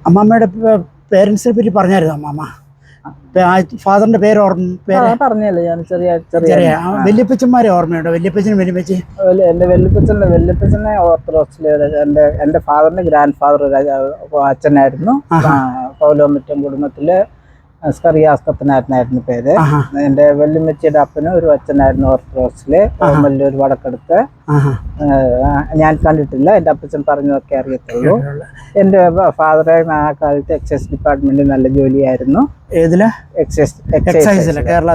അമ്മമ്മയുടെ പേരൻസിനെ പറ്റി പറഞ്ഞായിരുന്നു അമ്മമ്മ. ഫാദറിന്റെ പേര് പറഞ്ഞല്ലോ ഞാൻ. ചെറിയ വല്യപ്പച്ചന്മാരെ ഓർമ്മയുണ്ടോ? വല്യപ്പച്ചനും വല്യപ്പച്ചി? എന്റെ വല്യപ്പച്ചനെ ഓർത്തഡോക്സിലെ എന്റെ ഫാദറിന്റെ ഗ്രാൻഡ് ഫാദർ അച്ഛനായിരുന്നു. പൗലോമറ്റം കുടുംബത്തില് സ്കറിയാസ്കത്തനായിരുന്നു പേര്. എന്റെ വല്യമ്മച്ചിയുടെ അപ്പനും ഒരു അച്ഛനായിരുന്നു ഓർത്തഡോക്സില് ഓമല്ലൂർ വടക്കെടുത്ത്. ഞാൻ കണ്ടിട്ടില്ല, എന്റെ അപ്പച്ചൻ പറഞ്ഞതൊക്കെ അറിയത്തുള്ളൂ. എന്റെ ഫാദറെ ആ കാലത്ത് എക്സൈസ് ഡിപ്പാർട്ട്മെന്റിൽ നല്ല ജോലിയായിരുന്നു. ഏതില്? കേരള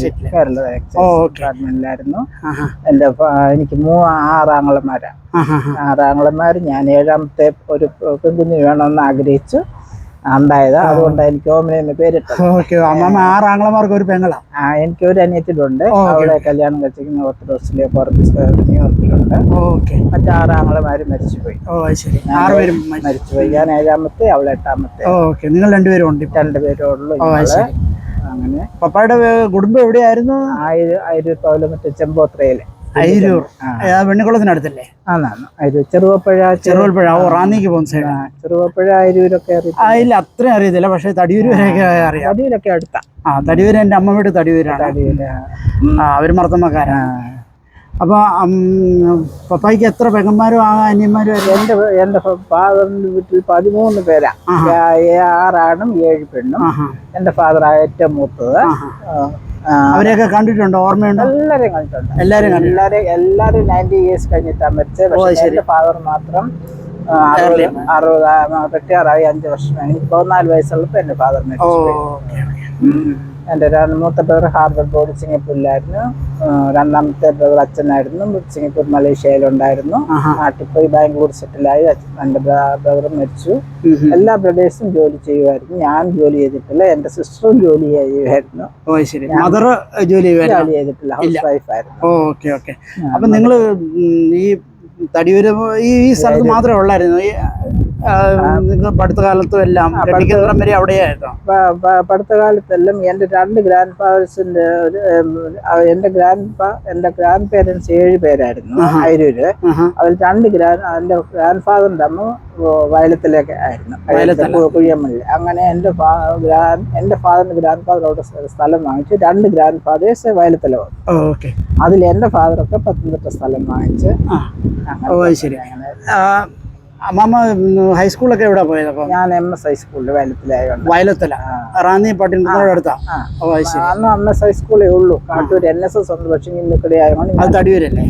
ഡിപ്പാർട്ട്മെന്റിലായിരുന്നു. എനിക്ക് 6 ആങ്ങളമാര്. ഞാൻ 7ാമത്തെ ഒരു പെൺകുഞ്ഞ് വേണമെന്ന് ആഗ്രഹിച്ചു ഉണ്ടായത്. അതുകൊണ്ട് എനിക്ക് ഓമന എന്ന് പേരിട്ടു. 6 ആങ്ങളമാർക്ക് ഒരു പെങ്ങളാ? എനിക്ക് ഒരു അനിയത്തിലുണ്ട്. അവളെ കല്യാണം കഴിച്ചിരിക്കുന്ന ഓർത്തഡോക്സിലെ ന്യൂയോർക്കിലുണ്ട്. മറ്റു 6 ആങ്ങളമാര് മരിച്ചുപോയി. മരിച്ചുപോയി. ഞാൻ 7ാമത്തെ, അവൾ 8ാമത്തെ. നിങ്ങൾ രണ്ടുപേരും ഉണ്ട്? 2 പേരേ ഉള്ളൂ. അങ്ങനെ. പപ്പായുടെ കുടുംബം എവിടെയായിരുന്നു? മറ്റേ ചെമ്പോത്രയില്. അയിരൂർ വെണ്ണിക്കുളത്തിനടുത്തല്ലേ? ചെറുവപ്പുഴ. റാന്നിക്ക് പോകുന്ന സൈഡ്. ചെറുവപ്പുഴ അയിരൂരൊക്കെ ഇല്ല, അത്രയും അറിയത്തില്ല. പക്ഷെ തടിയൂര് വരെയൊക്കെ അറിയാം. തടിയൂരൊക്കെ അടുത്താ. തടിയൂര് എന്റെ അമ്മ വീട് തടിയൂരാണ്. അവര് മർത്തമ്മക്കാരാ. അപ്പൊ പപ്പായ്ക്ക് എത്ര പെങ്ങന്മാരും അനിയന്മാരും? എന്റെ ഫാദറിന്റെ വീട്ടിൽ 13 പേരാ. 6 ആണും 7 പെണ്ണും. എന്റെ ഫാദർ ഏറ്റവും മൂത്തത്. അവരെയൊക്കെ കണ്ടിട്ടുണ്ടോ? ഓർമ്മയുണ്ടോ? എല്ലാരെയും കണ്ടിട്ടുണ്ട്. എല്ലാരും 90 ഇയേഴ്സ് കഴിഞ്ഞിട്ടാണ് മരിച്ചത്. പക്ഷേ എന്റെ ഫാദർ മാത്രം 60 റിട്ടയറായി 5 വർഷം. എനിക്ക് 14 വയസ്സുള്ളപ്പോ എന്റെ ഫാദർ മരിച്ചു. എന്റെ മൂത്ത ബ്രദർ ഹാർബർ ബോർഡ് സിംഗപ്പൂരിലായിരുന്നു. 2ാമത്തെ ബ്രദർ അച്ഛനായിരുന്നു. സിംഗപ്പൂർ മലേഷ്യയിലുണ്ടായിരുന്നു. നാട്ടിൽ പോയി ബാംഗ്ലൂർ സെറ്റിലായി. എന്റെ ബ്രദർ മരിച്ചു. എല്ലാ ബ്രദേഴ്സും ജോലി ചെയ്യുമായിരുന്നു. ഞാൻ ജോലി ചെയ്തിട്ടില്ല. എന്റെ സിസ്റ്ററും ജോലി ചെയ്യുമായിരുന്നു. ജോലി ചെയ്തിട്ടില്ല. ഹൗസ് വൈഫായിരുന്നു. അപ്പൊ നിങ്ങള് ഈ തടിയൂര് ഈ സ്ഥലത്ത് മാത്രമേ ഉള്ളായിരുന്നു? പഠിത്ത കാലത്തും എല്ലാം വരെ അവിടെയായിരുന്നു? പഠിത്ത കാലത്തെല്ലാം എന്റെ 2 ഗ്രാൻഡ് ഫാദേഴ്സിന്റെ എന്റെ ഗ്രാൻഡ് പേരൻസ് 7 പേരായിരുന്നു അയിരൂര്. അതിൽ 2 എന്റെ ഗ്രാൻഡ് ഫാദറിന്റെ അമ്മ വയലത്തിലേക്ക് ആയിരുന്നു, കുഴിയമ്മലിൽ. അങ്ങനെ എന്റെ ഫാദറിന്റെ ഗ്രാൻഡ് ഫാദർ അവിടെ സ്ഥലം വാങ്ങിച്ചു. 2 ഗ്രാൻഡ് ഫാദേഴ്സ് വയലത്തില വന്നു. അതിൽ എന്റെ ഫാദറൊക്കെ പത്തനംതിട്ട സ്ഥലം വാങ്ങിച്ച്. അമ്മമ്മ ഹൈസ്കൂളൊക്കെ എവിടെ പോയത്? അപ്പൊ ഞാൻ MS ഹൈസ്കൂളിൽ വയലത്തല റാന്നി പട്ടണത്തിനോട് അടുത്താ? അന്ന് MS ഹൈസ്കൂളേ ഉള്ളൂ. കാട്ടൂർ NSS ഉണ്ട്. പക്ഷെ ഇന്നിക്കടെ ആയതുകൊണ്ട് അത് തടിയൂരല്ലേ?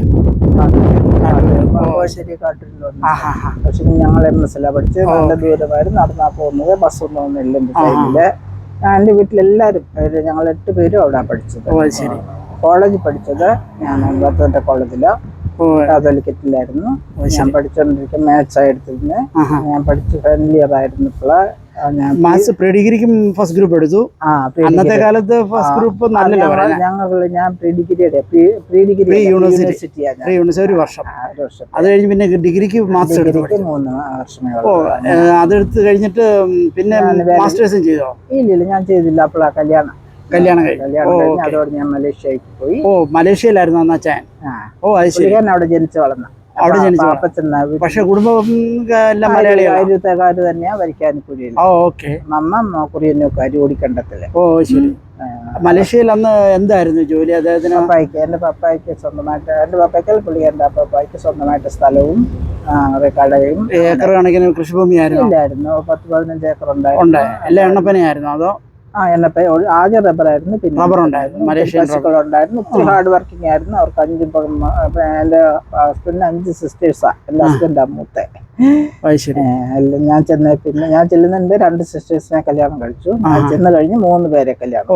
പക്ഷെ ഞങ്ങൾ MS പഠിച്ചത്. നല്ല ദൂരമായിരുന്നു, നടന്നാ പോകുന്നത്. ബസ്സൊന്നും ഇല്ല എന്റെ ടൈമില്. എന്റെ വീട്ടിലെല്ലാരും ഞങ്ങൾ 8 പേരും അവിടെ പഠിച്ചത്. കോളേജിൽ പഠിച്ചത് ഞാൻ പത്തനംതിട്ട കോളേജില് കാത്തോലിക്കറ്റിലായിരുന്നു. ഞാൻ പഠിച്ചോണ്ടിരിക്കും മാത്സ് ആയിരുന്നു. ഞാൻ പഠിച്ച് ഫൈനൽ ഇയർ ആയിരുന്നപ്പോൾ പ്രീ ഡിഗ്രിക്കും ഫസ്റ്റ് ഗ്രൂപ്പ് എടുത്തു. അന്നത്തെ കാലത്ത് ഫസ്റ്റ് ഗ്രൂപ്പ് ഞാൻ പ്രീ ഡിഗ്രി യൂണിവേഴ്സിറ്റിയാണ്. 1 വർഷം. അത് കഴിഞ്ഞ് പിന്നെ ഡിഗ്രിക്ക് മാസ്റ്റർ എടുത്തു. 3 വർഷമേ. അതെടുത്ത് കഴിഞ്ഞിട്ട് പിന്നെ മാസ്റ്റേഴ്സും ചെയ്തോ? ഇല്ല, ഞാൻ ചെയ്തില്ല. അപ്പോഴാണ് കല്യാണം കഴിഞ്ഞ് അതോടെ ഞാൻ മലേഷ്യക്ക് പോയി. മലേഷ്യയിലായിരുന്നു അന്ന് അച്ഛൻ? അത് ശരി. അവിടെ ജനിച്ചു വളർന്ന. പക്ഷെ കുടുംബം എല്ലാം അയൽക്കാര് തന്നെയാ വരിക്കാനിക്കുഴിയിൽ. നമ്മ കുറിയന്നൂക്കാര് ഓടിക്കണ്ടത്തില്. ശരി. മലേഷ്യയിൽ അന്ന് എന്തായിരുന്നു ജോലി അദ്ദേഹത്തിന്? എന്റെ പപ്പായ്ക്ക് സ്വന്തമായിട്ട്, എന്റെ പപ്പായ്ക്കൽ പുള്ളിക്കാരൻ്റെ പപ്പായ്ക്ക് സ്വന്തമായിട്ട് സ്ഥലവും കടയും ഏക്കർ കണക്കിന് കൃഷിഭൂമിയായിരുന്നു? ഇല്ലായിരുന്നു. 10-15 ഏക്കർ ഉണ്ടായിരുന്നു. എല്ലാം എണ്ണപ്പനയായിരുന്നു അതോ? എണ്ണപ്പ ആദ്യം റബ്ബറായിരുന്നു, പിന്നെ റബ്ബറുണ്ടായിരുന്നു, പശുക്കളുണ്ടായിരുന്നു. ഒത്തിരി ഹാർഡ് വർക്കിംഗ് ആയിരുന്നു. അവർക്ക് 5 എന്റെ ഹസ്ബൻഡിന് 5 സിസ്റ്റേഴ്സാ. എന്റെ ഹസ്ബൻഡാ മൂത്തെ. ഞാൻ ചെല്ലുന്നതിന് 2 സിസ്റ്റേഴ്സിനെ കല്യാണം കഴിച്ചു. ഞാൻ ചെന്ന് കഴിഞ്ഞ് 3 പേരെ കല്യാണം.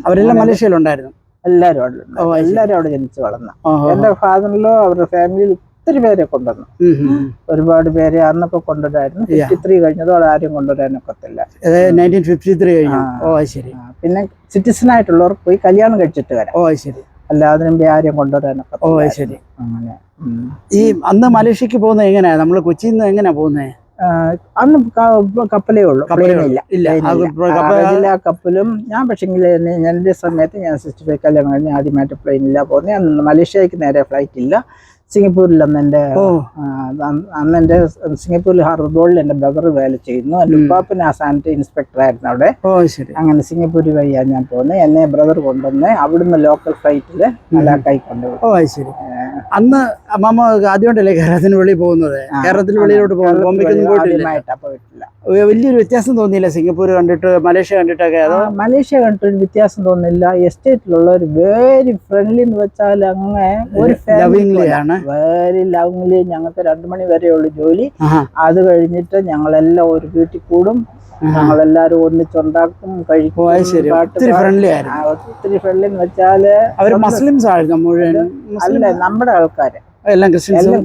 അവരെല്ലാം മലേഷ്യയിലുണ്ടായിരുന്നു? എല്ലാരും അവിടെ ജനിച്ചു വളർന്ന. എന്റെ ഫാദറിലോ അവരുടെ ഫാമിലിയിൽ ഒത്തിരി പേരെ കൊണ്ടുവന്നു. ഒരുപാട് പേരെ അന്നൊക്കെ കൊണ്ടുവരായിരുന്നു. 53 കഴിഞ്ഞതോടെ ആരും കൊണ്ടുവരാനൊക്കത്തില്ല. 1953 കഴിഞ്ഞു. പിന്നെ സിറ്റിസൺ ആയിട്ടുള്ളവർക്ക് പോയി കല്യാണം കഴിച്ചിട്ട് വരാം. അല്ലാതെ ആരും കൊണ്ടുവരാനൊക്കെ. അങ്ങനെ. ഈ അന്ന് മലേഷ്യക്ക് പോകുന്നത് എങ്ങനെയാ? നമ്മള് കൊച്ചിയിൽ നിന്ന് എങ്ങനെയാ പോകുന്നത്? അന്ന് കപ്പലേ ഉള്ളൂ, പ്ലെയിനില്ല. കപ്പലും ഞാൻ പക്ഷെങ്കിൽ എൻ്റെ സമയത്ത് ഞാൻ 65 കല്യാണം കഴിഞ്ഞ് ആദ്യമായിട്ട് പ്ലെയിനില്ല പോകുന്നത്. അന്ന് മലേഷ്യക്ക് നേരെ ഫ്ലൈറ്റ് ഇല്ല. സിംഗപ്പൂരിലന്ന് എൻ്റെ ഓ അന്ന് എൻ്റെ സിംഗപ്പൂരിൽ ഹാർബർ ബോർഡിൽ എൻ്റെ ബ്രദർ വേല ചെയ്യുന്നു. എൻ്റെ ഉപ്പാപ്പന് ആ സാനിറ്ററി ഇൻസ്പെക്ടർ ആയിരുന്നു അവിടെ. ഓ ശരി. അങ്ങനെ സിംഗപ്പൂർ വഴിയാണ് ഞാൻ പോകുന്നത്. എന്നെ ബ്രദർ കൊണ്ടുവന്ന് അവിടുന്ന് ലോക്കൽ ഫ്ലൈറ്റില് മലാക്കായി കൊണ്ടുപോയി. ഓ ശരി. അന്ന് അമ്മാമ്മ ആദ്യമായിട്ടല്ലേ കേരളത്തിന് വെളിയിൽ പോകുന്നത്? കേരളത്തിന് വെളിയിലോട്ട് പോകുന്നത് ബോംബെക്കൊന്നും ആദ്യമായിട്ടാ പോയിട്ടില്ല. വലിയൊരു വ്യത്യാസം തോന്നിയില്ല സിംഗപ്പൂർ കണ്ടിട്ട് മലേഷ്യ കണ്ടിട്ടൊക്കെ? അതോ മലേഷ്യ കണ്ടിട്ട് ഒരു വ്യത്യാസം തോന്നില്ല. എസ്റ്റേറ്റിലുള്ള ഒരു വെരി ഫ്രണ്ട്ലി എന്ന് വെച്ചാൽ അങ്ങനെ ഒരു വെരി ലവ്ലി. ഞങ്ങൾക്ക് 2 മണി വരെയുള്ള ജോലി. അത് കഴിഞ്ഞിട്ട് ഞങ്ങളെല്ലാം ഒരു വീട്ടിൽ കൂടും. ഞങ്ങളെല്ലാരും ഒന്നിച്ചുണ്ടാക്കും, കഴിക്കും. ഒത്തിരി ഫ്രണ്ട്ലി എന്ന് വെച്ചാല് മുസ്ലിംസ് അല്ല, നമ്മുടെ ആൾക്കാര് എല്ലാം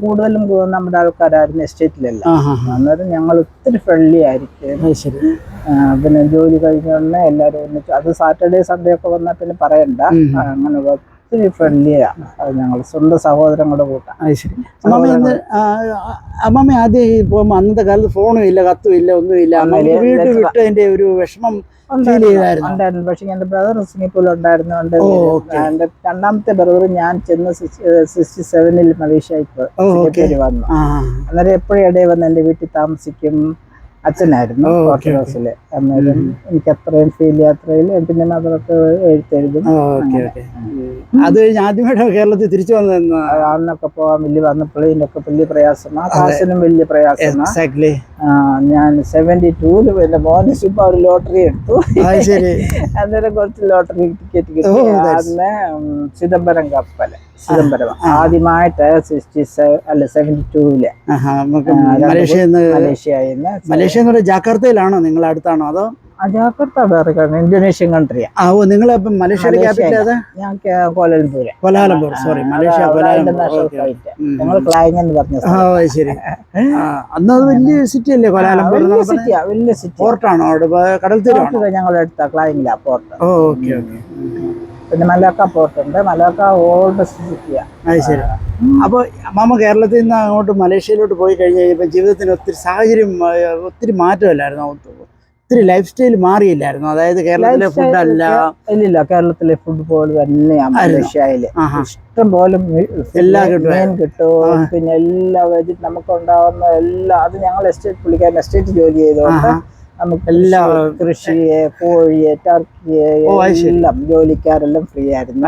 കൂടുതലും നമ്മുടെ ആൾക്കാരായിരുന്നു എസ്റ്റേറ്റിലെല്ലാം. അന്നേരം ഞങ്ങൾ ഒത്തിരി ഫ്രണ്ട്ലി ആയിരിക്കും. പിന്നെ ജോലി കഴിഞ്ഞ ഉടനെ എല്ലാരും ഒന്നിച്ച്, അത് സാറ്റർഡേ സൺഡേ ഒക്കെ വന്നാൽ പിന്നെ പറയണ്ട. അങ്ങനെ ഒത്തിരി ഫ്രണ്ട്ലിയാ. ഞങ്ങൾ സ്വന്തം സഹോദരങ്ങളുടെ കൂട്ടാം. അമ്മമ്മ ആദ്യം പോകുമ്പോ അന്നത്തെ കാലത്ത് ഫോണും ഇല്ല, കത്തും ഇല്ല, ഒന്നുമില്ല. വീട്ടിൽ വിട്ടതിന്റെ ഒരു വിഷമം ഉണ്ടായിരുന്നു. പക്ഷെ എന്റെ ബ്രദർ സിംഗപ്പൂരിൽ ഉണ്ടായിരുന്നുണ്ട്. എന്റെ രണ്ടാമത്തെ ബ്രദർ ഞാൻ ചെന്ന് 67 മലേഷ്യയിൽ വന്നു. അന്നേരം എപ്പോഴും ഇടയിൽ വന്ന് എന്റെ വീട്ടിൽ താമസിക്കും. അച്ഛനായിരുന്നു ഓർത്തഡോക്സില്. അന്നേരം എനിക്ക് അത്രയും ഫീൽ ചെയ്യാത്രയിൽ പിന്നെ മദറൊക്കെ എഴുത്തെഴുതും. അത് കഴിഞ്ഞ് ആദ്യമായിട്ട് കേരളത്തിൽ തിരിച്ചു വന്ന അന്നൊക്കെ പോകാൻ വന്നപ്പോൾ ഇതിനൊക്കെ വലിയ പ്രയാസമാ, കാശിനും വലിയ പ്രയാസമാ. ഞാൻ 72 എന്റെ മോന് സുപ്പ ഒരു ലോട്ടറി എടുത്തു. അന്നേരം കുറച്ച് ലോട്ടറി ടിക്കറ്റ് കിട്ടി. അന്ന് ചിദംബരം കപ്പല് ആദ്യമായിട്ട് 72 മലേഷ്യ ജാക്കർത്തയിലാണോ? നിങ്ങൾ അടുത്താണോ അതോ? ജാക്കർത്ത വേറെ ഇന്തോനേഷ്യൻ കൺട്രിയാ. നിങ്ങൾ മലേഷ്യയുടെ ക്യാപിറ്റൽ? ഞാൻ കോലാലംപൂര്. സോറി, മലേഷ്യ ഞങ്ങൾ ക്ലാങ് എന്ന് പറഞ്ഞ. ശരി. അന്ന് അത് വലിയ സിറ്റി അല്ലേ കോലാലംപൂർ? വലിയ സിറ്റി. പോർട്ടാണോ അവിടെ? കടൽ തീരം ഞങ്ങളുടെ അടുത്ത ക്ലാങ്ങില്ല പോർട്ട്. Okay okay. പിന്നെ മലാക്ക പോർട്ട് ഉണ്ട്. മലാക്ക ഓൾഡസ്റ്റ് സിറ്റിയാ. ശരി. അപ്പൊ അമ്മാമ്മ കേരളത്തിൽ നിന്ന് അങ്ങോട്ട് മലേഷ്യയിലോട്ട് പോയി കഴിഞ്ഞ് കഴിഞ്ഞപ്പോ ജീവിതത്തിന് ഒത്തിരി സാഹചര്യം ഒത്തിരി മാറ്റമല്ലായിരുന്നു? ഒത്തിരി ലൈഫ് സ്റ്റൈൽ മാറിയില്ലായിരുന്നു? അതായത് കേരളത്തിലെ ഫുഡ് അല്ല? ഇല്ല, കേരളത്തിലെ ഫുഡ് പോലെ തന്നെയാണ് മലേഷ്യയില്. ഇഷ്ടം പോലെ എല്ലാം കിട്ടും. പിന്നെ എല്ലാ നമുക്ക് ഉണ്ടാവുന്ന എല്ലാ, അത് ഞങ്ങൾ പുള്ളിക്കാരൻ എസ്റ്റേറ്റ് ജോലി ചെയ്തോണ്ട് നമുക്ക് എല്ലാ കൃഷിയെ, കോഴിയെ, ടർക്കിയെ എല്ലാം ജോലിക്കാരെല്ലാം ഫ്രീ ആയിരുന്നു.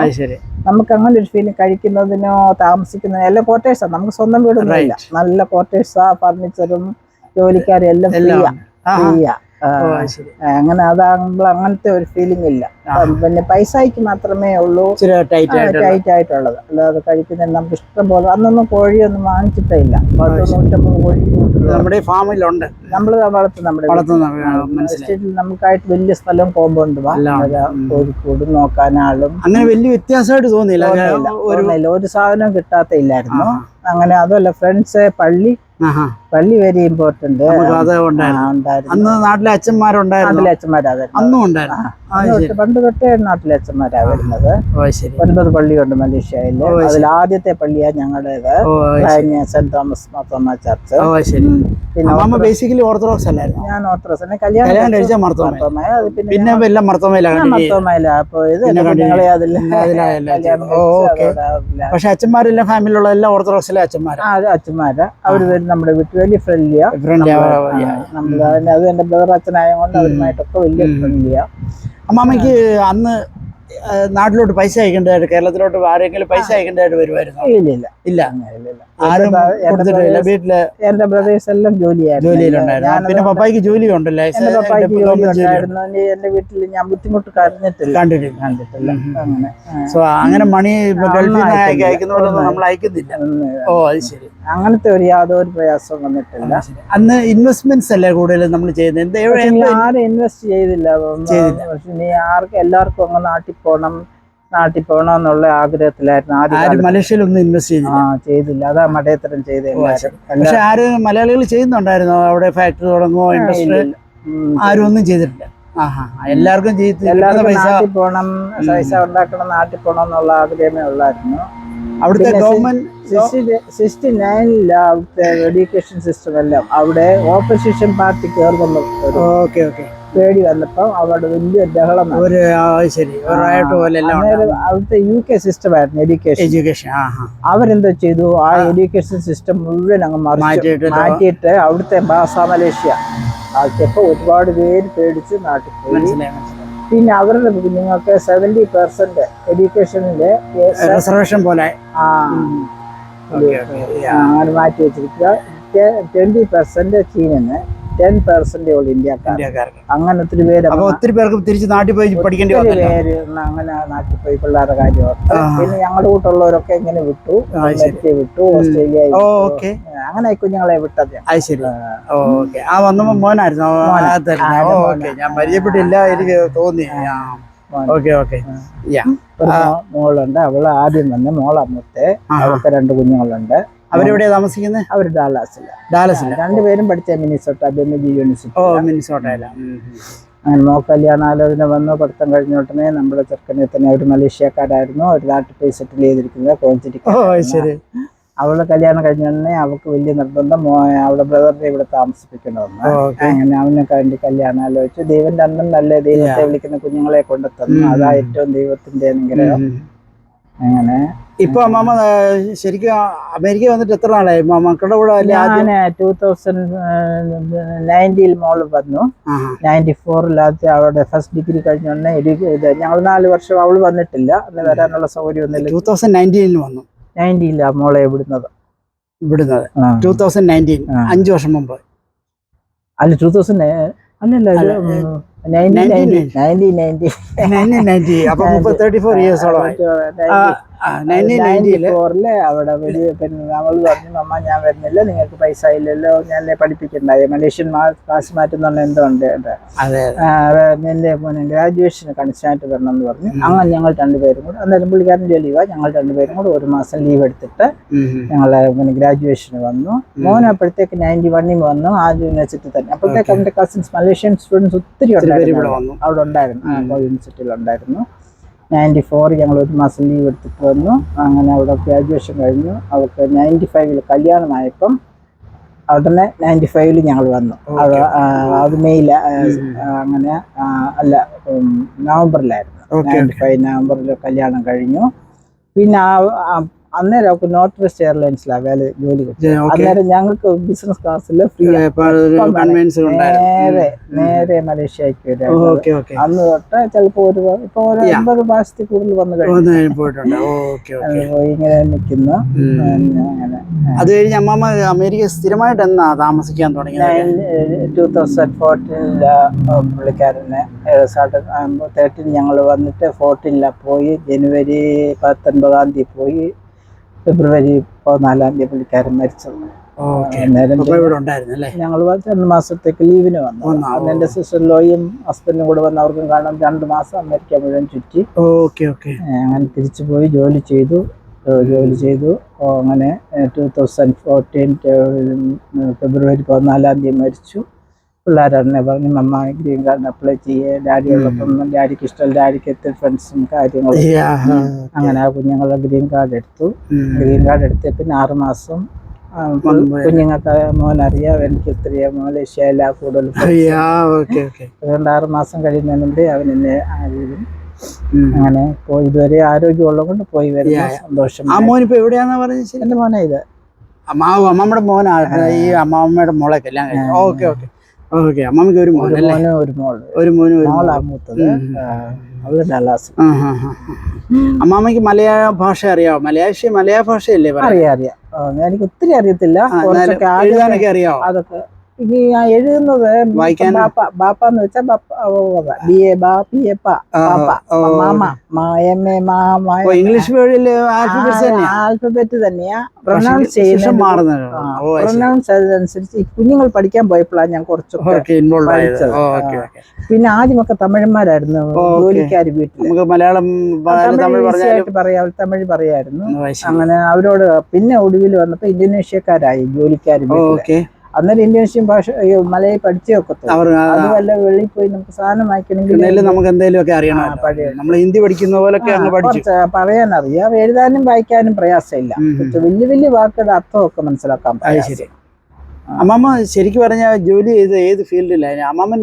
നമുക്ക് അങ്ങനെ ഒരു ഫീലിംഗ് കഴിക്കുന്നതിനോ താമസിക്കുന്നതിനോ എല്ലാം ക്വാർട്ടേഴ്സാണ്. നമുക്ക് സ്വന്തം വീടൊന്നും ഇല്ല. നല്ല ക്വാർട്ടേഴ്സാ, ഫർണിച്ചറും ജോലിക്കാരും എല്ലാം ഫ്രീയാ. അങ്ങനെ അതാകുമ്പോൾ അങ്ങനത്തെ ഒരു ഫീലിംഗ് ഇല്ല. പിന്നെ പൈസയ്ക്ക് മാത്രമേ ഉള്ളൂ ടൈറ്റ് ആയിട്ടുള്ളത്. അല്ലാതെ കഴിക്കുന്നതിന് നമുക്ക് ഇഷ്ടം പോലെ. അന്നൊന്നും കോഴിയൊന്നും വാങ്ങിച്ചിട്ടേ ഇല്ല. 150 കോഴി നമ്മുടെ ഫാമിലുണ്ട്. നമ്മള് വളർത്തും. നമ്മുടെ എസ്റ്റേറ്റിൽ നമുക്കായിട്ട് വലിയ സ്ഥലം കോമ്പൗണ്ട് കോഴിക്കോട് നോക്കാനാളും. അങ്ങനെ വലിയ വ്യത്യാസമായിട്ട് തോന്നിയില്ല. ഒരു സാധനം കിട്ടാത്ത ഇല്ലായിരുന്നു. അങ്ങനെ അതുമല്ല, ഫ്രണ്ട്സ്, പള്ളി വെരി ഇമ്പോർട്ടന്റ്. അന്ന് നാട്ടിലെ അച്ഛന്മാരുണ്ടായിരുന്നു. പണ്ട് തൊട്ടേ നാട്ടിലെ അച്ഛന്മാരാ വരുന്നത്. 9 പള്ളിയുണ്ട് മലേഷ്യയില്. അതിൽ ആദ്യത്തെ പള്ളിയാ ഞങ്ങളുടേത്, സെന്റ് തോമസ് മാർത്തോമ ചർച്ച്. പിന്നെ ബേസിക്കലി ഓർത്തഡോക്സ് അല്ലായിരുന്നു? ഞാൻ ഓർത്തഡോക്സ് തന്നെ. കല്യാണം കഴിച്ച മർത്തോമയിലാ പോയത്. പക്ഷെ അച്ഛന്മാരെല്ലാം ഫാമിലിയുള്ള എല്ലാ ഓർത്തഡോക്സിലെ അച്ഛന്മാരാ. അവര് വരും നമ്മുടെ വീട്ടിൽ. വലിയ ഫ്രണ്ട്ലിയാ. അത് എന്റെ ബ്രദർ അച്ഛനായതുകൊണ്ട് അവരുമായിട്ടൊക്കെ വലിയ ഫ്രണ്ട്ലിയാ. അമ്മാമ്മയ്ക്ക് അന്ന് നാട്ടിലോട്ട് പൈസ അയക്കേണ്ടതായിട്ട്, കേരളത്തിലോട്ട് ആരെങ്കിലും പൈസ അയക്കേണ്ടതായിട്ട് വരുമായിരുന്നു? ഇല്ല. വീട്ടില് എന്റെ ബ്രദേഴ്സ് എല്ലാം ജോലിയിലുണ്ടായിരുന്നു. പിന്നെ പപ്പായ്ക്ക് ജോലി ഉണ്ടല്ലേ? എന്റെ പപ്പായ്ക്ക് ജോലി ഉണ്ടായിരുന്നു. എന്റെ വീട്ടിൽ ഞാൻ ബുദ്ധിമുട്ട് കണ്ടിട്ടില്ല. അങ്ങനെ അങ്ങനെ മണി അയക്കുന്നവരൊന്നും നമ്മൾ അയക്കുന്നില്ല. അത് ശരി. അങ്ങനത്തെ യാതൊരു പ്രയാസവും വന്നിട്ടില്ല. അന്ന് ഇൻവെസ്റ്റ്മെന്റ്സ് അല്ലേ കൂടുതലും നമ്മൾ ചെയ്യുന്നത്? ആരും ഇൻവെസ്റ്റ് ചെയ്തില്ല. പക്ഷെ എല്ലാവർക്കും അങ്ങ് നാട്ടിൽ പോകണം എന്നുള്ള ആഗ്രഹത്തിലായിരുന്നു. ആദ്യം മലേഷ്യയിലൊന്നും ഇൻവെസ്റ്റ് ചെയ്തില്ല. അതാ മടയത്തരം ചെയ്തത്. പക്ഷെ ആരും മലയാളികൾ ചെയ്യുന്നുണ്ടായിരുന്നു അവിടെ? ഫാക്ടറി തുടങ്ങുമോ, ഇൻഡസ്ട്രി? ആരും ഒന്നും ചെയ്തിട്ടില്ല. എല്ലാവർക്കും നാട്ടിൽ പോകണം, പൈസ ഉണ്ടാക്കണം, നാട്ടിൽ പോകണം എന്നുള്ള ആഗ്രഹമേ ഉള്ളായിരുന്നു. അവിടുത്തെ ഗവൺമെന്റ് 69 അവിടുത്തെ എഡ്യൂക്കേഷൻ സിസ്റ്റം എല്ലാം അവിടെ ഓപ്പോസിഷൻ പാർട്ടി കയറുന്ന ഓക്കെ ഓക്കെ പേടി വന്നപ്പോ അവിടെ വലിയ ബഹളം ഒരു ശരി അവിടുത്തെ UK സിസ്റ്റം ആയിരുന്നു എഡ്യൂക്കേഷൻ അവരെന്തോ ചെയ്തു ആ എഡ്യൂക്കേഷൻ സിസ്റ്റം മുഴുവൻ അങ്ങ് മാറ്റിയിട്ട് അവിടുത്തെ ഭാഷ മലേഷ്യ ആക്കിയപ്പോ ഒരുപാട് പേര് പേടിച്ച് നാട്ടിൽ പോയി. പിന്നെ അവരുടെ കുഞ്ഞുങ്ങൾക്ക് 70% എഡ്യൂക്കേഷനിലെ റിസർവേഷൻ പോലെ അങ്ങനെ മാറ്റി വെച്ചിരിക്കുക. 20% ചീനന്, 10% ഇന്ത്യക്കാർക്ക്. അങ്ങനെ ഒത്തിരി പേര് തിരിച്ച് നാട്ടിൽ പോയി പഠിക്കേണ്ടി വന്നു. അങ്ങനെ നാട്ടിൽ പോയി പിള്ളേരുടെ കാര്യം. പിന്നെ ഞങ്ങളുടെ കൂട്ടുള്ളവരൊക്കെ ഇങ്ങനെ വിട്ടു, ഓസ്ട്രേലിയ, അങ്ങനെ കുഞ്ഞുങ്ങളെ വിട്ടത്. വന്നപ്പോ മോനായിരുന്നു. ഞാൻ പരിചയപ്പെട്ടില്ല, എനിക്ക് തോന്നി. മോളുണ്ട്, അവള് ആദ്യം വന്ന് മോളമ്മത്തെ, അവർക്ക് 2 കുഞ്ഞുങ്ങളുണ്ട്. അവരെവിടെയാ താമസിക്കുന്നത്? അവര് ഡാലസില്. രണ്ടുപേരും പഠിച്ച മിനിസോട്ട മിനിസോട്ടയില. അങ്ങനെ മോക്ക് കല്യാണാലോചന വന്നു. പഠിത്തം കഴിഞ്ഞ ഉടനെ നമ്മുടെ ചെറുക്കനെ തന്നെ ഒരു മലേഷ്യക്കാരായിരുന്നു, ഒരു നാട്ടിൽ പോയി സെറ്റിൽ ചെയ്തിരിക്കുന്നത്, കോഞ്ചിരിക്കും. അവള് കല്യാണം കഴിഞ്ഞ ഉടനെ അവൾക്ക് വലിയ നിർബന്ധം അവളുടെ ബ്രദറിനെ ഇവിടെ താമസിപ്പിക്കണമെന്ന്. അങ്ങനെ അവനെ കണ്ടി കല്യാണം ആലോചിച്ചു. ദൈവം രണ്ടും നല്ല ദൈവത്തെ വിളിക്കുന്ന കുഞ്ഞുങ്ങളെ കൊണ്ടു തന്നു. അതാ ഏറ്റവും ദൈവത്തിന്റെ അനുഗ്രഹം. അങ്ങനെ ഇപ്പൊ അമ്മാമ ശരിക്കും അമേരിക്ക വന്നിട്ട് എത്ര നാളായി മക്കളുടെ കൂടെ? ഞാൻ 2019 മോള് വന്നു. 94 അവളുടെ ഫസ്റ്റ് ഡിഗ്രി കഴിഞ്ഞ ഞങ്ങൾ 4 വർഷം അവള് വന്നിട്ടില്ല, അന്ന് വരാനുള്ള സൗകര്യം ഒന്നുമില്ല. 2019 വന്നു. 90 മോളെ വിടുന്നത് 2019, 5 വർഷം മുമ്പ്. അല്ല 2000 അല്ലല്ല 1990. അപ്പൊ 34 ഇയേഴ്സോളമായി. 1994 അവിടെ അവള് പറഞ്ഞു, അമ്മ ഞാൻ വരുന്നില്ല, നിങ്ങൾക്ക് പൈസ ഇല്ലല്ലോ, ഞാൻ പഠിപ്പിക്കണ്ടായി, മലേഷ്യൻ ക്ലാസ് മാറ്റുന്ന എന്തോ ഉണ്ട്, എന്റെ ഗ്രാജുവേഷന് കൺസ്റ്റാൻറ്റ് വരണം എന്ന് പറഞ്ഞു. അങ്ങനെ ഞങ്ങൾ 2 പേരും കൂടെ, അന്നേരം പുള്ളിക്കാരൻ്റെ ലീവാ, ഞങ്ങൾ 2 പേരും കൂടെ 1 മാസം ലീവ് എടുത്തിട്ട് ഞങ്ങള് ഗ്രാജുവേഷന് വന്നു. മോൻ അപ്പോഴത്തേക്ക് 91 വന്നു, ആ യൂണിവേഴ്സിറ്റി തന്നെ. അപ്പോഴത്തേക്ക് അവന്റെ കസിൻസ് മലേഷ്യൻ സ്റ്റുഡൻസ് ഒത്തിരി ഉണ്ടായിരുന്നു, അവിടെ ഉണ്ടായിരുന്നു, യൂണിവേഴ്സിറ്റിയിൽ ഉണ്ടായിരുന്നു. 94 ഞങ്ങൾ 1 മാസം ലീവ് എടുത്തിട്ട് വന്നു. അങ്ങനെ അവിടെ ഗ്രാജുവേഷൻ കഴിഞ്ഞു. അവർക്ക് 95 കല്യാണമായപ്പം ഉടനെ 95 ഞങ്ങൾ വന്നു. അത് മെയ്യില്, അങ്ങനെ അല്ല നവംബറിലായിരുന്നു. 95 നവംബറിൽ കല്യാണം കഴിഞ്ഞു. പിന്നെ അന്നേരം അവർക്ക് നോർത്ത് വെസ്റ്റ് എയർലൈൻസിലാണ് ജോലി കിട്ടിയത്. അന്നേരം ഞങ്ങൾക്ക് ബിസിനസ് ക്ലാസ്സിൽ ഫ്രീ നേരെ മലേഷ്യക്ക് വരും. അന്ന് തൊട്ട് ചിലപ്പോ ഇപ്പൊ 9 മാസത്തിൽ കൂടുതൽ വന്നു കഴിഞ്ഞു ഇങ്ങനെ നിൽക്കുന്നു. അങ്ങനെ അത് കഴിഞ്ഞ് അമ്മാമ്മ അമേരിക്ക സ്ഥിരമായിട്ട് എന്നാ താമസിക്കാൻ തുടങ്ങിയത്? 2014 പുള്ളിക്കാരനെ 13 ഞങ്ങൾ വന്നിട്ട് 14 പോയി. ജനുവരി 19 പോയി. ഫെബ്രുവരി 14 പുള്ളിക്കാരൻ മരിച്ചത്. ഞങ്ങൾ 2 മാസത്തേക്ക് ലീവിന് വന്നു. അന്ന് എന്റെ സിസ്റ്ററിലോയും ഹസ്ബൻഡും കൂടെ വന്ന് അവർക്കും കാണാൻ 2 മാസം അമേരിക്ക മുഴുവൻ ചുറ്റി. അങ്ങനെ തിരിച്ചു പോയി ജോലി ചെയ്തു. അങ്ങനെ 2014 ഫെബ്രുവരി 14 മരിച്ചു. പിള്ളേരെന്നെ പറഞ്ഞു, മമ്മ ഗ്രീൻ കാർഡിന് അപ്ലൈ ചെയ്യേ, ഡാഡി ഉള്ളപ്പം ഡാഡിക്ക് ഇഷ്ടമല്ല, ഡാഡിക്ക് എത്ര ഫ്രണ്ട്സും കാര്യങ്ങളും. അങ്ങനെ ആ കുഞ്ഞുങ്ങളുടെ ഗ്രീൻ കാർഡ് എടുത്തു. ഗ്രീൻ കാർഡ് എടുത്ത് പിന്നെ 6 മാസം കുഞ്ഞുങ്ങൾക്ക് മോനറിയാം എനിക്ക് ഇത്രയോ മലേഷ്യയില കൂടുതൽ. അതുകൊണ്ട് 6 മാസം കഴിയുന്നതിന് മുമ്പേ അവൻ എന്നെ ആരും അങ്ങനെ പോയി. ഇതുവരെ ആരോഗ്യമുള്ളത് കൊണ്ട് പോയി വരുന്ന സന്തോഷം. ആ മോനിപ്പോ എവിടെയാണെന്ന് പറഞ്ഞത്? എന്റെ മോനെ ഇത് അമ്മമ്മയുടെ മോനാണ് ഈ അമ്മമ്മയുടെ മോളെ കല്യാണം കഴിച്ചു. ഓക്കെ അമ്മമ്മക്ക് ഒരു മോളാ മൂത്തത്. അവള് ഡാലാസ്. അമ്മാമ്മക്ക് മലയാള ഭാഷ അറിയാവോ? മലയാള ഭാഷയല്ലേ? അറിയാം. എനിക്ക് ഒത്തിരി അറിയത്തില്ല, എഴുതാനൊക്കെ അറിയാവോ? അതൊക്കെ ഇനി ഞാൻ എഴുതുന്നത് ബാപ്പാന്ന് വെച്ചാൽ ഇംഗ്ലീഷ് ആൽഫബറ്റ് തന്നെയാ. പ്രൊനൗൺസ് അതനുസരിച്ച് കുഞ്ഞുങ്ങൾ പഠിക്കാൻ പോയപ്പോഴാണ് ഞാൻ കുറച്ചൊക്കെ പഠിച്ചത്. പിന്നെ ആദ്യമൊക്കെ തമിഴന്മാരായിരുന്നു ജോലിക്കാർ വീട്ടിൽ. മലയാളം പറയാം, തമിഴ് പറയായിരുന്നു. അങ്ങനെ അവരോട് പിന്നെ ഒടുവിൽ വന്നപ്പോ ഇന്തോനേഷ്യക്കാരായി ജോലിക്കാർ. അന്നേരം ഇന്തോനേഷ്യൻ ഭാഷ മലയാളി പഠിച്ചേ ഒക്കത്തുള്ളൂ. അവർ അത് വല്ല വെളിയിൽ പോയി നമുക്ക് സാധനം വായിക്കണമെങ്കിൽ നമുക്ക് എന്തെങ്കിലും ഒക്കെ അറിയണം. നമ്മൾ ഹിന്ദി പഠിക്കുന്ന പോലൊക്കെ അങ്ങ് പഠിച്ചു. പറയാനറിയാം, എഴുതാനും വായിക്കാനും പ്രയാസമില്ല. വലിയ വലിയ വാക്കുകളുടെ അർത്ഥമൊക്കെ മനസ്സിലാക്കാൻ പ്രയാസം. അമ്മമ്മ ശരിക്കും പറഞ്ഞാൽ ജോലി ചെയ്ത് ഏത് ഫീൽഡിലായിരുന്നു? അമ്മമ്മ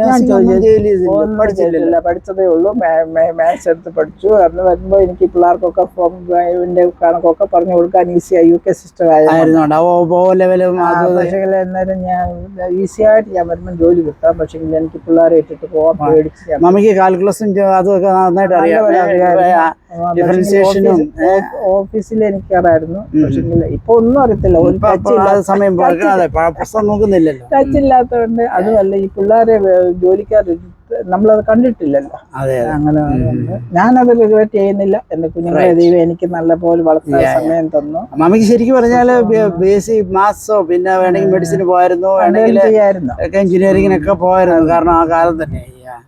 പഠിച്ചിട്ടില്ല, പഠിച്ചതേ ഉള്ളൂ. മാത്സ് എടുത്ത് പഠിച്ചു. അന്ന് വരുമ്പോ എനിക്ക് പിള്ളേർക്കൊക്കെ ഫോമിന്റെ കണക്കൊക്കെ പറഞ്ഞു കൊടുക്കാൻ ഈസിയായി. UK സിസ്റ്റം ആയിരുന്നു. പക്ഷേ എന്നാലും ഞാൻ ഈസി ആയിട്ട് ഞാൻ വരുമ്പോൾ ജോലി കിട്ടാം. പക്ഷെ എനിക്ക് പിള്ളേരെ ഇട്ടിട്ട് പോകാൻ പേടിച്ച്. മമ്മിക്ക് കാൽക്കുലസും അതൊക്കെ നന്നായിട്ട് അറിയാം. ഓഫീസിൽ എനിക്കറിയായിരുന്നു. പക്ഷെ ഇപ്പൊ ഒന്നും അറിയത്തില്ല. ഒരു സമയം നോക്കുന്നില്ലല്ലോ, ടച്ച് ഇല്ലാത്തതുകൊണ്ട്. അതുമല്ല ഈ പിള്ളേരെ ജോലിക്കാർ നമ്മളത് കണ്ടിട്ടില്ലല്ലോ. അങ്ങനെ ഞാനത് റിഗ്രറ്റ് ചെയ്യുന്നില്ല. എന്റെ കുഞ്ഞുങ്ങളെ ദൈവം എനിക്ക് നല്ല പോലെ വളർത്താൻ സമയം തന്നു. മമ്മിക്ക് ശരിക്കും പറഞ്ഞാല് ബേസിക് മാത്സോ പിന്നെ വേണമെങ്കിൽ മെഡിസിന് പോയായിരുന്നു, ചെയ്യായിരുന്നു, എഞ്ചിനീയറിംഗിനൊക്കെ പോയായിരുന്നു. കാരണം ആ കാലം തന്നെ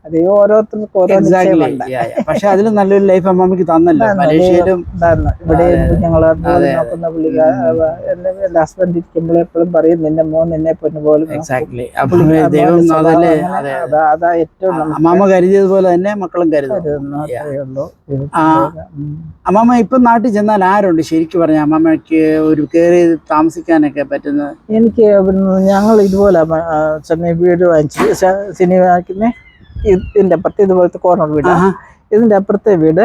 അത് ഓരോരുത്തർക്കും ഓരോ നിശ്ചയമുണ്ട്. പക്ഷെ അതിലും നല്ലൊരു ലൈഫ് അമ്മമ്മക്ക് തന്നല്ലോ. മലേഷ്യയിലും ഇവിടെ കുഞ്ഞുങ്ങളെ നോക്കുന്ന എന്റെ ഹസ്ബൻഡ് ഇരിക്കുമ്പോൾ എപ്പോഴും പറയും, നിന്റെ മോൻ നിന്നെ പൊന്നുപോലെ. അതാ ഏറ്റവും അമ്മമ്മ കരുതിയതുപോലെ തന്നെ മക്കളും കരുതും. അമ്മമ്മ ഇപ്പൊ നാട്ടിൽ ചെന്നാൽ ആരുണ്ട് ശരിക്കും പറഞ്ഞ അമ്മമ്മക്ക് ഒരു കയറി താമസിക്കാനൊക്കെ പറ്റുന്നത്? എനിക്ക് ഞങ്ങൾ ഇതുപോലെ ചെന്നൈ വീട് വാങ്ങിച്ച് സിനിമ ഇതിന്റെ അപ്പുറത്ത് ഇതുപോലത്തെ കോർണർ വീട്. ഇതിന്റെ അപ്പുറത്തെ വീട്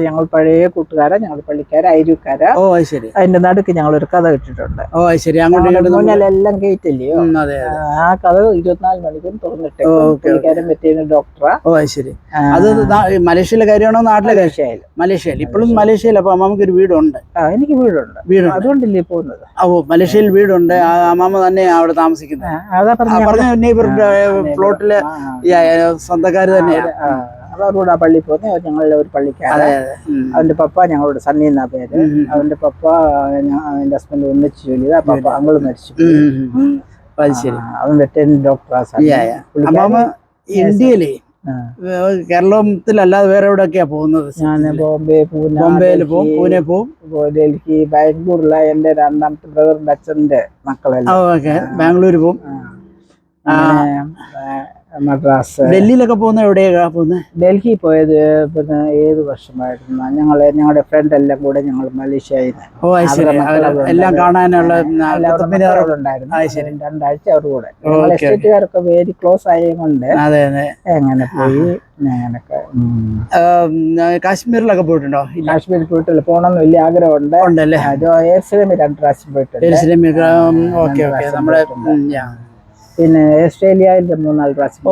ഞങ്ങൾ പഴയ കൂട്ടുകാരാ, ഞങ്ങൾ പള്ളിക്കാരാ, അയൽക്കാരാ. ശരി. അതിന്റെ നടുക്ക് ഞങ്ങൾ ഒരു കഥ ഇട്ടിട്ടുണ്ട്. മുന്നിലെല്ലാം ഗേറ്റ് ആ കഥ 24 മണിക്കൂർ തുറന്നിട്ട്. പുള്ളിക്കാരൻ വെറ്ററിനറി ഡോക്ടറാ. ശരി. അത് മലേഷ്യയിലെ കാര്യമാണോ നാട്ടിലെ? മലേഷ്യയിൽ ഇപ്പോഴും മലേഷ്യയിൽ. അപ്പൊ അമ്മാമക്ക് ഒരു വീടുണ്ട്? എനിക്ക് വീടുണ്ട്. അതുകൊണ്ടില്ലേ പോകുന്നത്. മലേഷ്യയിൽ വീടുണ്ട്. അമ്മാമ തന്നെ അവിടെ താമസിക്കുന്നത്. അതാ പറഞ്ഞ പ്ലോട്ടില് സ്വന്തക്കാര് തന്നെയാണ്. അവരോട് ആ പള്ളി പോകുന്ന ഞങ്ങളുടെ ഒരു പള്ളിക്കാരൻ. അവന്റെ പപ്പ ഞങ്ങളോട് സണ്ണി എന്നാ പേര്. അവന്റെ പപ്പ എന്റെ ഹസ്ബൻഡ് ഒന്നിച്ച് ജോലി ചെയ്ത പപ്പ അങ്ങള് മരിച്ചു. അവൻ വെറ്ററിനറി ഡോക്ടറാ. ഇന്ത്യയിലെ കേരളത്തിലല്ലാതെ വേറെ എവിടെയൊക്കെയാ പോകുന്നത്? ഞാൻ ബോംബെയിൽ പോകും, പൂനെ പോകും, ഡൽഹി, ബാംഗ്ലൂരിലെ എന്റെ രണ്ടാമത്തെ ബ്രദറിന്റെ അച്ഛന്റെ മക്കളെല്ലാം ബാംഗ്ലൂര് പോകും. മദ്രാസ്. ഡൽഹിയിലൊക്കെ പോകുന്ന എവിടെയാ പോകുന്നത്? ഡൽഹി പോയത് പിന്നെ ഏത് വർഷമായിരുന്നു? ഞങ്ങളുടെ ഫ്രണ്ട് എല്ലാം കൂടെ ഞങ്ങൾ മലേഷ്യയിൽ എല്ലാം കാണാനുള്ള ഉണ്ടായിരുന്നു. 2 ആഴ്ച അവർ കൂടെ. എസ്റ്റേറ്റുകാരൊക്കെ വെരി ക്ലോസ് ആയതുകൊണ്ട് എങ്ങനെ പോയി. അങ്ങനൊക്കെ കാശ്മീരിലൊക്കെ പോയിട്ടുണ്ടോ? കാശ്മീരിൽ പോയിട്ടില്ല. പോകണമെന്ന് വലിയ ആഗ്രഹമുണ്ട്. എയർസ്ട്രീമിൽ 2 പ്രാവശ്യം പോയിട്ടുണ്ട്. പിന്നെ ഓസ്ട്രേലിയയിൽ 3-4 പ്രാവശ്യം.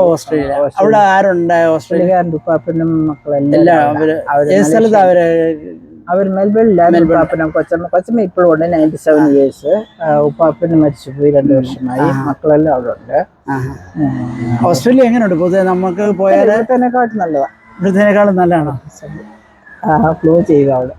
അവിടെ ആരുണ്ട്? ഓസ്ട്രേലിയക്കാരൻ ഉപ്പാപ്പനും മക്കളെല്ലാം. അവർ മെൽബണിലാണ്. ഉപ്പാപ്പനും കൊച്ചമ്മ ഇപ്പോഴും ഉണ്ട്. 97 years. ഉപ്പാപ്പന് മരിച്ചുപോയി 2 വർഷമായി. മക്കളെല്ലാം അവിടെ ഉണ്ട്. ഓസ്ട്രേലിയ എങ്ങനെയുണ്ട് പൊതുവെ? നമുക്ക് പോയാൽ ഇവിടത്തേക്കാട്ടും നല്ലതാണ്. ഇവിടത്തേക്കാളും നല്ലതാണോ? ഫ്ലോ ചെയ്യുക അവിടെ.